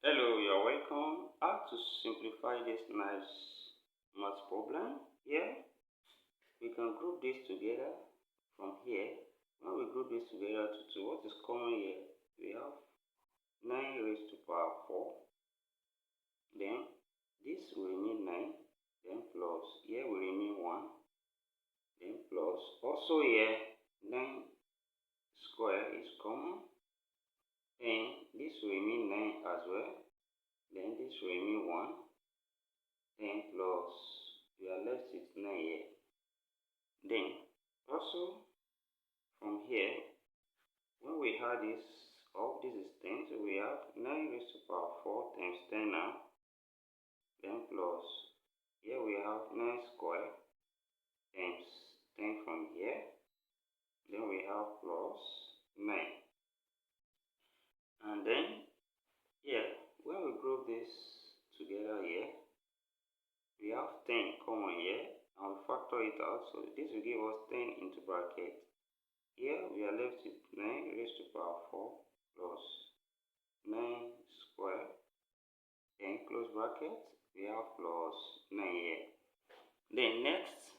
Hello, you're welcome. How to simplify this nice math problem? Here, we can group this together from here. When we group this together to 2, what is common here? We have 9 raised to power 4. Then, this will remain 9. Then plus, here will remain 1. Then plus, also here, 9 square is common. Then, this will remain 9 as well. Then this will remain 1. Then plus, we are left with 9 here. Then also from here, when we add this up, this is 10, so we have 9 raised to power 4 times 10 now. Then plus, here we have 9 square times 10 from here. Then we have plus 9. And then here, when we group this together here, we have 10 common here, and we factor it out, so this will give us 10 into bracket. Here we are left with 9 raised to power 4 plus 9 square, then close bracket, we have plus 9 here. Then next,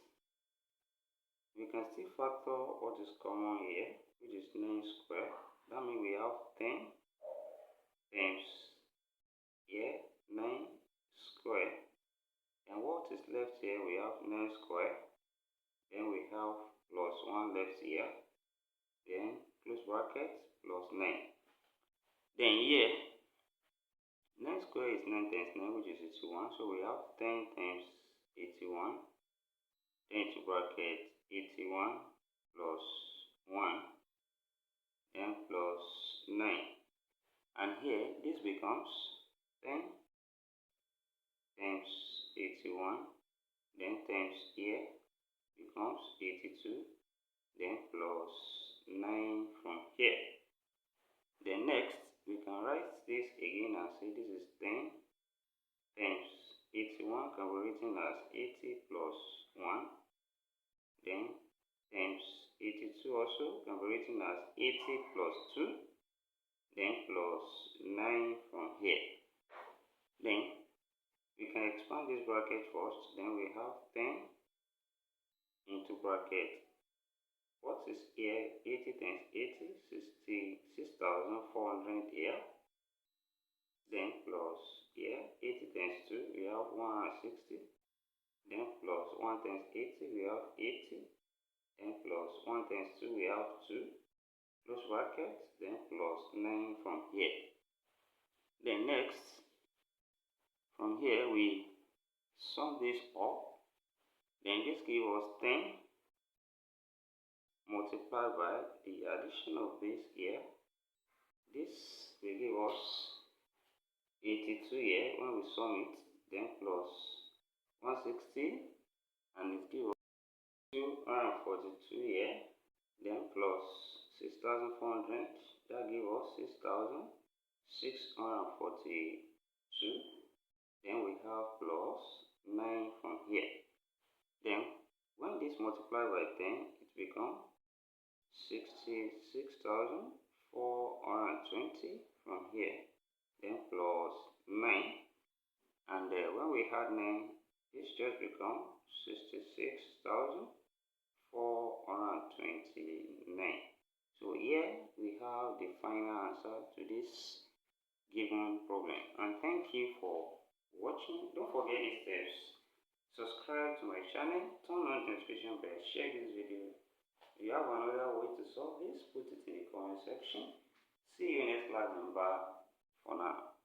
we can still factor what is common here, which is 9 square. That means we have 10 times here 9 square. And what is left here, we have 9 square. Then we have plus 1 left here. Then close bracket plus 9. Then here, 9 square is 9 times 9, which is 81. So we have 10 times 81. Then to bracket 81 plus 1. Then plus 9. And here, this becomes 10 times 81. Then times here becomes 82. Then plus 9 from here. Then next, we can write this again and say this is 10 times 81 can be written as 80 plus 1. Then times 82 also can be written as 80 plus 2. Then plus 9 from here. Then we can expand this bracket first. Then we have 10 into bracket. What is here? 80 times 80, 66,400 here. Then plus here, 80 times 2, we have 160. Then plus 1 times 80, we have 80. Then plus 1 times 2, we have 2. Close bracket, then plus 9 from here. Then next, from here we sum this up. Then this gives us 10 multiplied by the addition of this here. This will give us 82 here when we sum it, then plus 160, and it gives us 242 here, then plus 6,400, that gives us 6,642. Then we have plus 9 from here. Then when this multiplied by 10, it becomes 66,420 from here. Then plus 9. And when we add 9, this just becomes 66,429. So here we have the final answer to this given problem. And thank you for watching. Don't forget these steps. Subscribe to my channel, turn on the notification bell, share this video. If you have another way to solve this, put it in the comment section. See you next class. Bye for now.